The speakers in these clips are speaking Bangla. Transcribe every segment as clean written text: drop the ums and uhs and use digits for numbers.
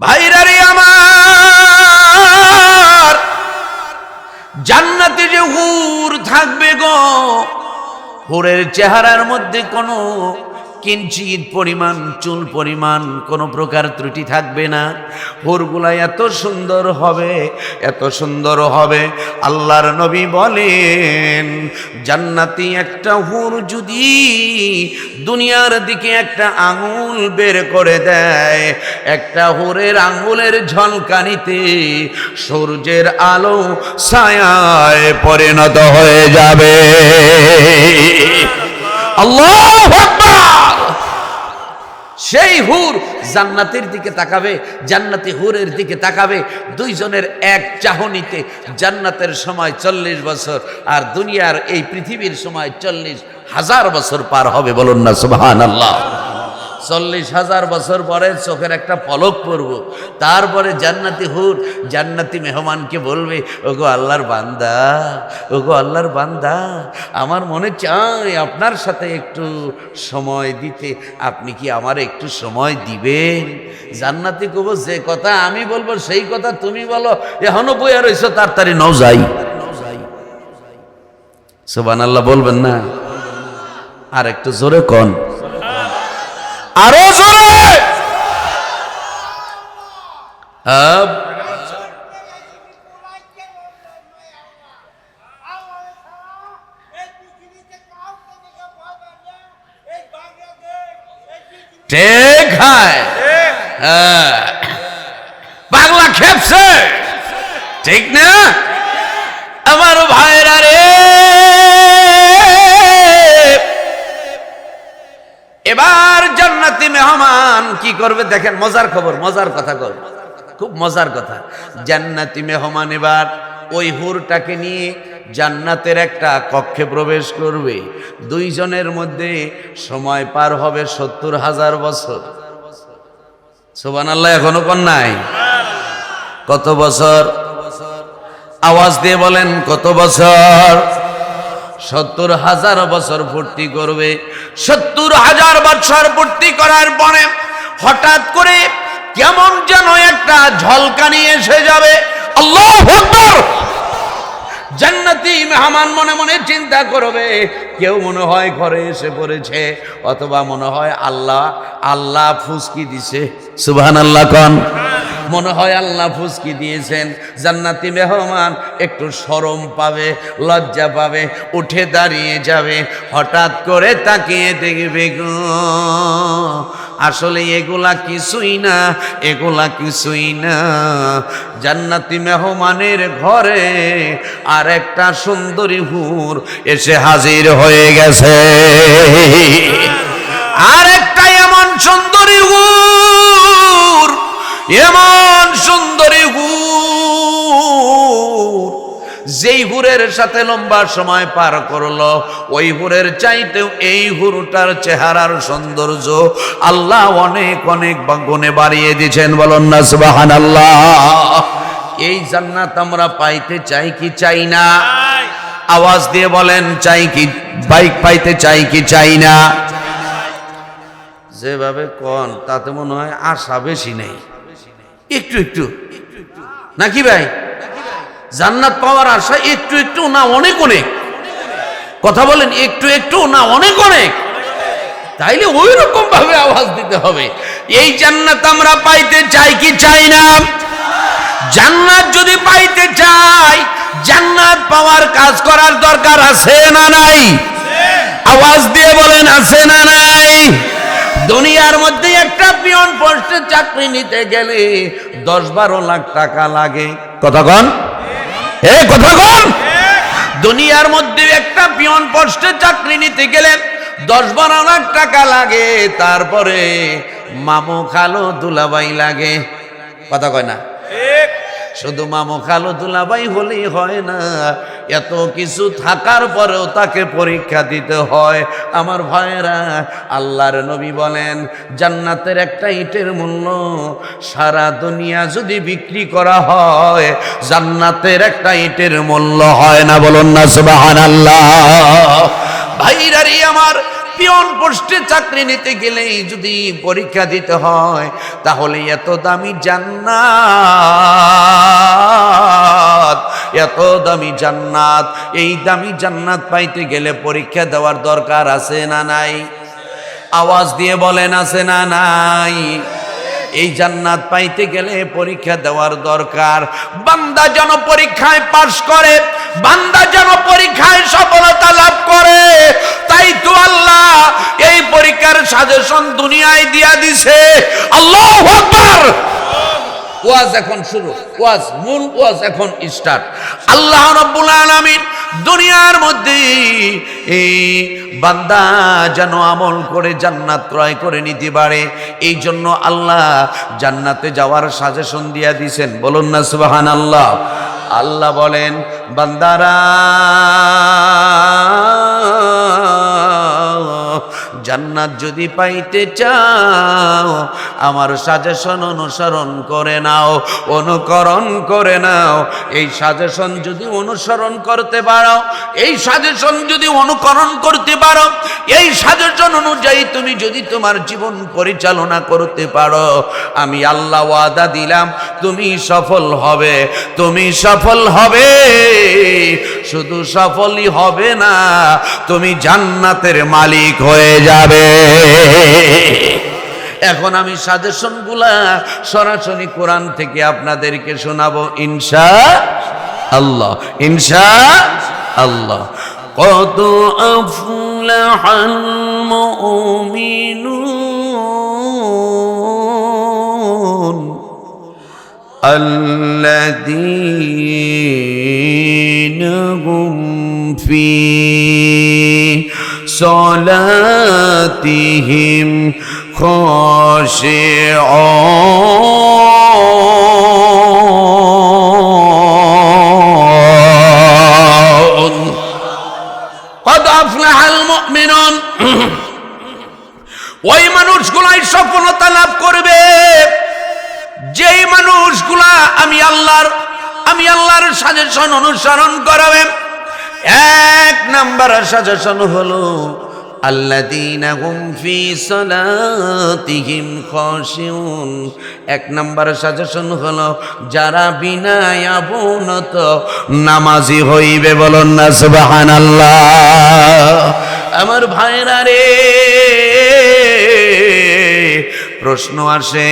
ভাইরারে আমার, জান্নাতে যে হুর থাকবে গো, হুরের চেহারার মধ্যে কোনো কিঞ্চিত পরিমাণ চুল পরিমাণ কোনো প্রকার ত্রুটি থাকবে না। হুরগুলা এত সুন্দর হবে, এত সুন্দর হবে। আল্লাহর নবী বলেন, জান্নাতি একটা হুর যদি দুনিয়ার দিকে একটা আঙুল বের করে দেয়, একটা হুরের আঙুলের ঝলকানিতে সূর্যের আলো ছায়ায় পরিণত হয়ে যাবে। আল্লাহু আকবার। সেই হুর জান্নাতের দিকে তাকাবে, জান্নাতি হুরের দিকে তাকাবে। দুইজনের এক চাহনিতে জান্নাতের সময় 40 বছর আর দুনিয়ার এই পৃথিবীর সময় 40,000 বছর পার হবে। বলুন না সুবহানাল্লাহ। 40,000 বছর পরে চোখের একটা পলক পড়ব, তারপরে জান্নাতি হুর জান্নাতি মেহমানকে বলবে, ওগো আল্লাহর বান্দা, ওগো আল্লাহর বান্দা, আমার মনে চায় আপনার সাথে একটু সময় দিতে, আপনি কি আমার একটু সময় দিবেন? জান্নাতি কব, যে কথা আমি বলবো সেই কথা তুমি বলো, এখনো বইয়া রইছো, তাড়াতাড়ি নও যাই। সুবহানাল্লাহ বলবেন না? আর একটু জোরে কোন, আরো জোরে। ঠিক হ্যাঁ, বাংলা খেপছে, ঠিক না? আমার ভাইরা রে, এবার জান্নাতি মেহমান কি করবে দেখেন, মজার খবর, মজার কথা কর, খুব মজার কথা। জান্নাতি মেহমান এবার ওই হুরটাকে নিয়ে জান্নাতের একটা কক্ষে প্রবেশ করবে। দুইজনের মধ্যে সময় পার হবে 70,000 বছর। সুবহানাল্লাহ। এখনো কোন নাই? কত বছর? আওয়াজ দিয়ে বলেন কত বছর? 70,000 বছর পূর্তি করবে। 70,000 বছর পূর্তি করার পরে হঠাৎ করে কেমন যেন একটা ঝলকানি এসে যাবে। আল্লাহু আকবার। জান্নাতি মেহমান মনে মনে চিন্তা করবে, কেউ মনে হয় ঘরে এসে পড়েছে, অথবা মনে হয় আল্লাহ ফুসকি দিছে। সুবহানাল্লাহ কোন? মনে হয় আল্লাহ ফুসকি দিয়েছেন। জান্নাতি মেহমান একটু শরম পাবে, লজ্জা পাবে, উঠে দাঁড়িয়ে যাবে। হঠাৎ করে তাকিয়ে দেখবে গো, আসলে এগুলা কিছুই না, এগুলা কিছুই না। জান্নাতি মেহমানের ঘরে আর একটা সুন্দরী হুর এসে হাজির হয়ে গেছে। আর একটা এমন সুন্দরী হুর, এমন সুন্দরী হুর, যেই হুরের সাথে লম্বা সময় পার করলো, ওই হুরের চাইতেও এই হুরটার চেহারার সৌন্দর্য আল্লাহ অনেক অনেক গুণে বাড়িয়ে দিয়েছেন। বলুন না সুবহানাল্লাহ। এই জান্নাত আমরা পাইতে চাই কি চাই না? আওয়াজ দিয়ে বলেন, চাই কি? বাইক পাইতে চাই কি চাই না? যেভাবে কোন তাতে মনে হয় আশা বেশি নেই, একটু একটু নাকি ভাই? জান্নাত পাওয়ার আশা একটু একটু না অনেক অনেক? কথা বলেন, একটু একটু না অনেক অনেক? তাইলে ওই রকম ভাবে আওয়াজ দিতে হবে। এই জান্নাত আমরা পাইতে চাই কি চাই না? জান্নাত যদি পাইতে চাই, জান্নাত পাওয়ার কাজ করার দরকার আছে না নাই? আওয়াজ দিয়ে বলেন, আছে না নাই? দুনিয়ার মধ্যে একটা পিয়ন পোস্টে চাকরি নিতে গেলে 10-12 লাখ টাকা লাগে। কথা কন, কথা কন। দুনিয়ার মধ্যে একটা পিয়ন পোস্টে চাকরি নিতে গেলে 10-12 লাখ টাকা লাগে। তারপরে মামু খালো দুলাভাই লাগে। কথা কয় না? শুধু মামু খালো দুলাভাই হলেই হয় না, এত কিছু থাকার পরেও তাকে পরীক্ষা দিতে হয়। আমার ভাইয়েরা, আল্লাহর নবী বলেন, জান্নাতের একটা ইটের মূল্য সারা দুনিয়া যদি বিক্রি করা হয়, জান্নাতের একটা ইটের মূল্য হয় না। বলুন না সুবহানাল্লাহ। ভাইরা রে আমার, পিয়ন পোস্টে চাকরি নিতে গেলেই যদি পরীক্ষা দিতে হয়, তাহলে এত দামি জান্নাত, এত দামি জান্নাত, এই দামি জান্নাত পাইতে গেলে পরীক্ষা দেওয়ার দরকার আছে না নাই? আওয়াজ দিয়ে বলেন আছে না নাই? এই জান্নাত পাইতে গেলে পরীক্ষা দেওয়ার দরকার। বান্দা যেন পরীক্ষায় পাশ করে, বান্দা যেন পরীক্ষায় সফলতা লাভ করে, তাই তো আল্লাহ এই পরীক্ষার সাজেশন দুনিয়ায় দিয়া দিছে। আল্লাহু আকবার। ওয়াজ এখন শুরু, ওয়াজ মূল ওয়াজ এখন স্টার্ট। আল্লাহ রাব্বুল আলামিন দুনিয়ার মধ্যে এই বান্দা যেন আমল করে জান্নাত ক্রয় করে নিতে পারে, এই জন্য আল্লাহ জান্নাতে যাওয়ার সাজেশন দিয়া দিয়েছেন। বলুন না সুবহানাল্লাহ। আল্লাহ বলেন, বান্দারা জান্নাত যদি পাইতে চাও, আমার সাজেশন অনুসরণ করে নাও, অনুকরণ করে নাও। এই সাজেশন যদি অনুসরণ করতে পারো, এই সাজেশন যদি অনুকরণ করতে পারো, এই সাজেশন অনুযায়ী তুমি যদি তোমার জীবন পরিচালনা করতে পারো, আমি আল্লাহ ওয়াদা দিলাম তুমি সফল হবে, তুমি সফল হবে। শুধু সফলই হবে না, তুমি জান্নাতের মালিক হয়ে যাবে। এখন আমি সাজেশনগুলা সরাসরি কোরআন থেকে আপনাদেরকে শোনাবো ইনশাআল্লাহ, ইনশাআল্লাহ। কদ আফলাহাল মুমিনুন আল্লাযীনা হুম ফী صلاتهم خاشعون قد أفلح المؤمنون ওই মানুষগুলাই সফলতা লাভ করবে যেই মানুষগুলা আমি আল্লাহর সাজেশন অনুসরণ করবে। এক নাম্বার সাজেশন হলো আল্লাযীনা হুম ফী সালাতিহিম খাশিউন। এক নাম্বার সাজেশন হলো যারা বিনয় অবনত নামাজি হইবে। বলুন না সুবহানাল্লাহ। আমার ভাইরা রে, প্রশ্ন আসে,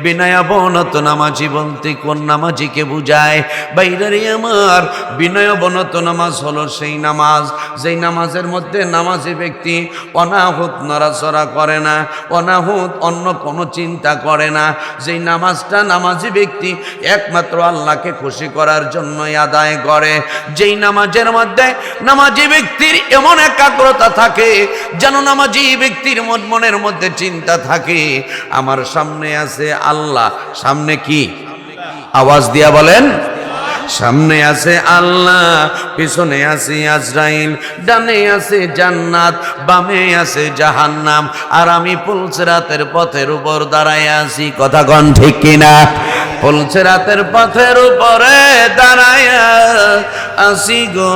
বিনয় অবনত নামাজি বলতে কোন নামাজিকে বুঝায়? বাইরে আমার, বিনয় অবনত নামাজ হলো সেই নামাজ যেই নামাজের মধ্যে নামাজি ব্যক্তি অনাহুত নড়াচড়া করে না, অনাহুত অন্য কোনো চিন্তা করে না, যেই নামাজটা নামাজি ব্যক্তি একমাত্র আল্লাহকে খুশি করার জন্যই আদায় করে, যেই নামাজের মধ্যে নামাজি ব্যক্তির এমন একাগ্রতা থাকে যেন নামাজি ব্যক্তির মনের মধ্যে চিন্তা থাকে আমার সামনে আছে আল্লাহ। সামনে কি? আওয়াজ দিয়া বলেন। সামনে আছে আল্লাহ, পিছনে আছে আজরাইল, ডানে আছে জান্নাত, বামে আছে জাহান্নাম, আর আমি পুলসিরাতের পথের উপর দাঁড়ায় আছি। কথা কন ঠিক কিনা? পুলসিরাতের পথের উপরে দাঁড়ায় আছি গো,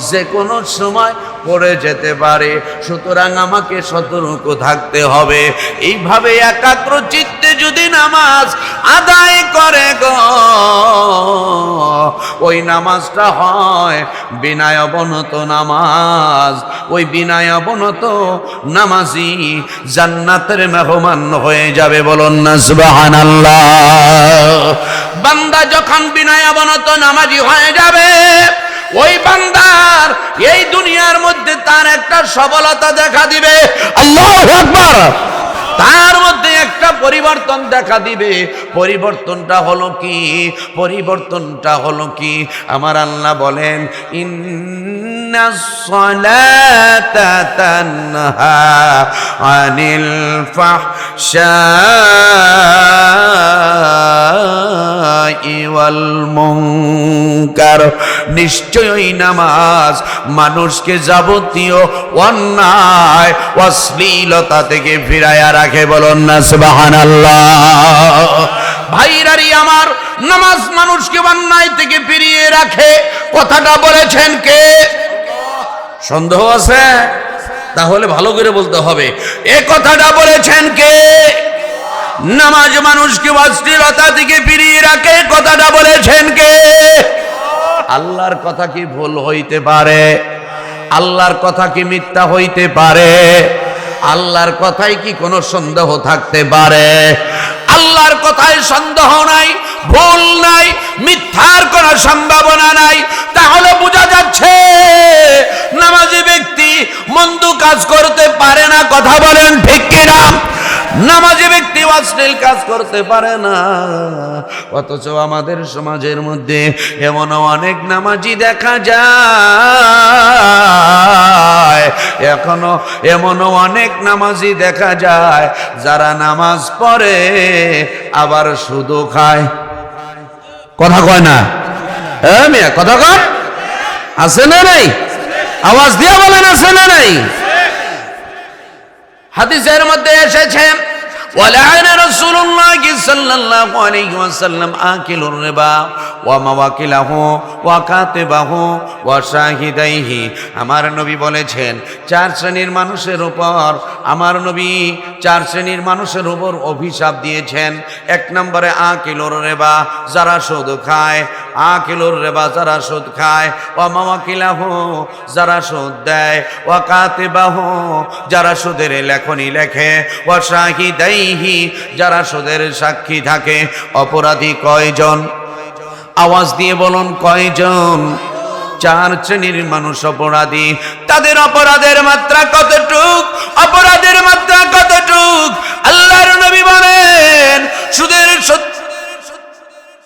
যে কোনো সময় পড়ে যেতে পারে, সুতরাং আমাকে সতর্ক থাকতে হবে। এইভাবে একাগ্র চিত্তে যদি নামাজ আদায় করে গো, ওই নামাজটা হয় বিনয় অবনত নামাজ। ওই বিনয় অবনত নামাজি জান্নাতের মেহমান হয়ে যাবে। বলুন না সুবহানাল্লাহ। বান্দা যখন বিনয় অবনত নামাজি হয়ে যাবে, ওই বান্দার এই দুনিয়ার মধ্যে তার একটা সফলতা দেখা দিবে। আল্লাহু আকবার। তার মধ্যে একটা পরিবর্তন দেখা দিবে। পরিবর্তনটা হলো কি? পরিবর্তনটা হলো কি? আমার আল্লাহ বলেন, ইন্নাস সালাতা তানহা আনিল ফাহশাই ওয়াল মুনকার। নিশ্চয়ই নামাজ মানুষকে যাবতীয় অন্যায় অশ্লীলতা থেকে ফিরাইয়া রাখে। বলুন না সুবহানাল্লাহ। ভাইরারি আমার, নামাজ মানুষকে অন্যায় থেকে ফিরিয়ে রাখে। কথাটা বলেছেন কে? সন্দেহ আছে? তাহলে ভালো করে বলতে হবে, এ কথাটা বলেছেন কে? নামাজ মানুষকে অশ্লীলতা থেকে ফিরিয়ে রাখে, কথাটা বলেছেন কে? আল্লাহর কথা কি ভুল হইতে পারে? আল্লাহর কথা কি মিথ্যা হইতে পারে? আল্লাহর কথায় কি কোনো সন্দেহ থাকতে পারে? আল্লাহর কথায় সন্দেহ নাই, ভুল নাই, মিথ্যার কোনো সম্ভাবনা নাই। তাহলে বোঝা যাচ্ছে নামাজি ব্যক্তি মন্দ কাজ করতে পারে না। কথা বলেন ঠিক কিনা? নামাজি ব্যক্তি অশ্লীল কাজ করতে পারে না। অথচ আমাদের সমাজের মধ্যে এমন অনেক নামাজি দেখা যায়, এখনো এমনও অনেক নামাজি দেখা যায় যারা নামাজ পড়ে আবার সুদও খায়। কথা কয় না? হ্যাঁ মিয়া, কথা কয়। আছে না নাই? আওয়াজ দিয়ে বলেন, আছে না নাই? হাদিসের মধ্যে এসেছে, ওয়ালা'আন রাসূলুল্লাহ সাল্লাল্লাহু আলাইহি ওয়াসাল্লাম আকিলুর রিবা ওয়া মাওয়াকিলাহু ওয়া কাতিবাহু ওয়া শাহিদাইহি। আমার নবী বলেছেন, চার শ্রেণীর মানুষের উপর আমার নবী চার শ্রেণীর মানুষের উপর অভিশাপ দিয়েছেন। এক নম্বরে আকিলুর রিবা, যারা সুদ খায়। আকিলুর রিবা, যারা সুদ খায়। ওয়া মাওয়াকিলাহু, যারা সুদ দেয়। ওয়া কাতিবাহু, যারা সুদের লেখনী লেখে। ওয়া শাহিদাইহি, যারা সুদের সাক্ষী থাকে। অপরাধী কয়জন? আওয়াজ দিয়ে বলুন, কয়জন? চার শ্রেণীর মানুষ অপরাধী। তাদের অপরাধের মাত্রা কতটুক? অপরাধের মাত্রা কতটুক? আল্লাহর নবী বলেন, সুদের